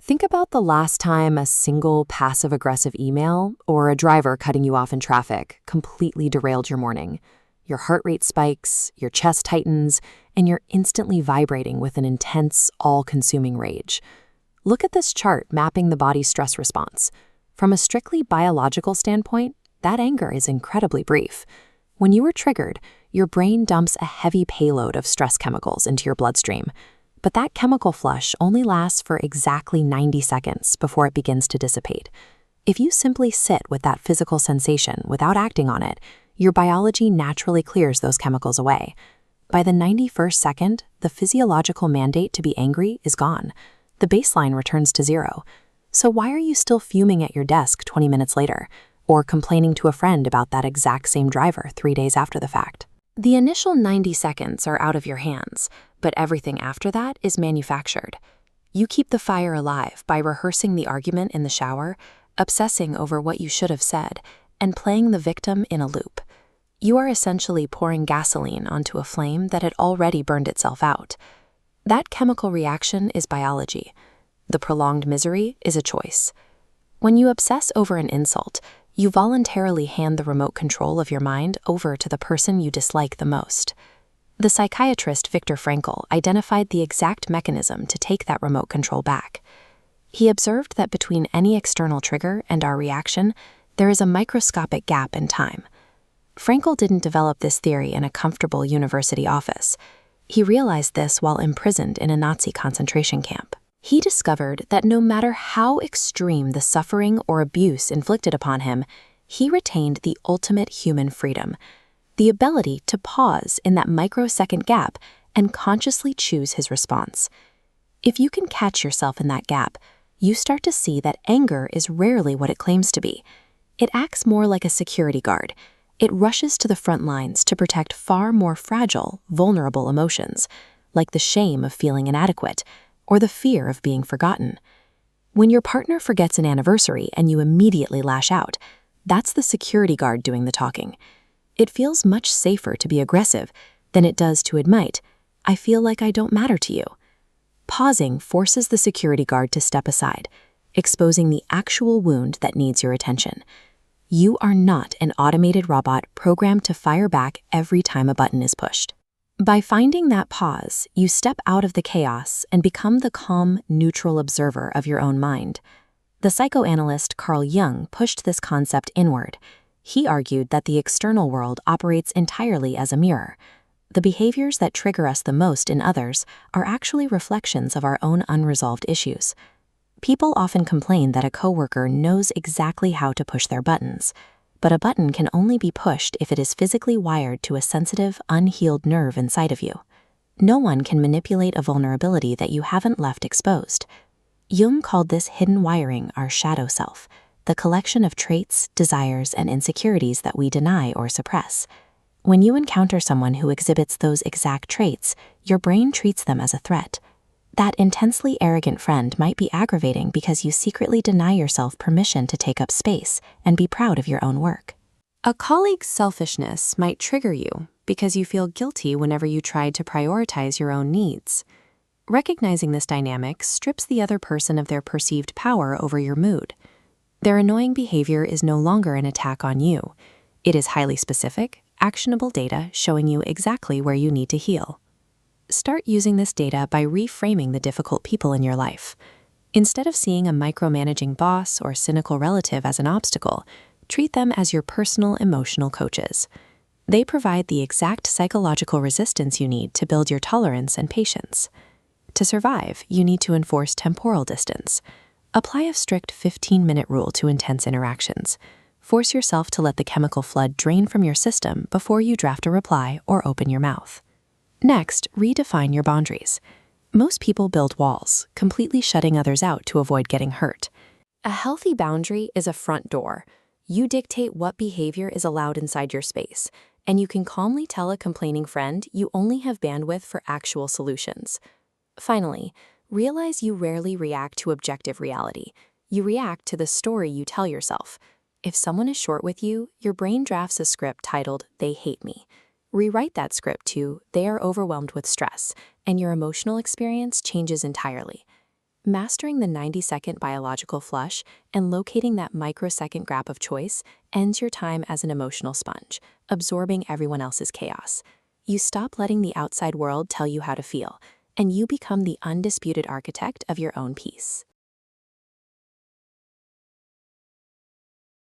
Think about the last time a single passive-aggressive email or a driver cutting you off in traffic completely derailed your morning. Your heart rate spikes, your chest tightens, and you're instantly vibrating with an intense, all-consuming rage. Look at this chart mapping the body's stress response. From a strictly biological standpoint, that anger is incredibly brief. When you are triggered, your brain dumps a heavy payload of stress chemicals into your bloodstream. But that chemical flush only lasts for exactly 90 seconds before it begins to dissipate. If you simply sit with that physical sensation without acting on it, your biology naturally clears those chemicals away. By the 91st second, the physiological mandate to be angry is gone. The baseline returns to zero. So why are you still fuming at your desk 20 minutes later, or complaining to a friend about that exact same driver 3 days after the fact? The initial 90 seconds are out of your hands, but everything after that is manufactured. You keep the fire alive by rehearsing the argument in the shower, obsessing over what you should have said, and playing the victim in a loop. You are essentially pouring gasoline onto a flame that had already burned itself out. That chemical reaction is biology. The prolonged misery is a choice. When you obsess over an insult, you voluntarily hand the remote control of your mind over to the person you dislike the most. The psychiatrist Viktor Frankl identified the exact mechanism to take that remote control back. He observed that between any external trigger and our reaction, there is a microscopic gap in time. Frankl didn't develop this theory in a comfortable university office. He realized this while imprisoned in a Nazi concentration camp. He discovered that no matter how extreme the suffering or abuse inflicted upon him, he retained the ultimate human freedom, the ability to pause in that microsecond gap and consciously choose his response. If you can catch yourself in that gap, you start to see that anger is rarely what it claims to be. It acts more like a security guard. It rushes to the front lines to protect far more fragile, vulnerable emotions, like the shame of feeling inadequate, or the fear of being forgotten. When your partner forgets an anniversary and you immediately lash out, that's the security guard doing the talking. It feels much safer to be aggressive than it does to admit, "I feel like I don't matter to you." Pausing forces the security guard to step aside, exposing the actual wound that needs your attention. You are not an automated robot programmed to fire back every time a button is pushed. By finding that pause, you step out of the chaos and become the calm, neutral observer of your own mind. The psychoanalyst Carl Jung pushed this concept inward. He argued that the external world operates entirely as a mirror. The behaviors that trigger us the most in others are actually reflections of our own unresolved issues. People often complain that a coworker knows exactly how to push their buttons, but a button can only be pushed if it is physically wired to a sensitive, unhealed nerve inside of you. No one can manipulate a vulnerability that you haven't left exposed. Jung called this hidden wiring our shadow self, the collection of traits, desires, and insecurities that we deny or suppress. When you encounter someone who exhibits those exact traits, your brain treats them as a threat. That intensely arrogant friend might be aggravating because you secretly deny yourself permission to take up space and be proud of your own work. A colleague's selfishness might trigger you because you feel guilty whenever you try to prioritize your own needs. Recognizing this dynamic strips the other person of their perceived power over your mood. Their annoying behavior is no longer an attack on you. It is highly specific, actionable data showing you exactly where you need to heal. Start using this data by reframing the difficult people in your life. Instead of seeing a micromanaging boss or cynical relative as an obstacle, treat them as your personal emotional coaches. They provide the exact psychological resistance you need to build your tolerance and patience. To survive, you need to enforce temporal distance. Apply a strict 15-minute rule to intense interactions. Force yourself to let the chemical flood drain from your system before you draft a reply or open your mouth. Next, redefine your boundaries. Most people build walls, completely shutting others out to avoid getting hurt. A healthy boundary is a front door. You dictate what behavior is allowed inside your space, and you can calmly tell a complaining friend you only have bandwidth for actual solutions. Finally, realize you rarely react to objective reality. You react to the story you tell yourself. If someone is short with you, your brain drafts a script titled, "They hate me." Rewrite that script to, "They are overwhelmed with stress," and your emotional experience changes entirely. Mastering the 90-second biological flush and locating that microsecond gap of choice ends your time as an emotional sponge, absorbing everyone else's chaos. You stop letting the outside world tell you how to feel, and you become the undisputed architect of your own peace.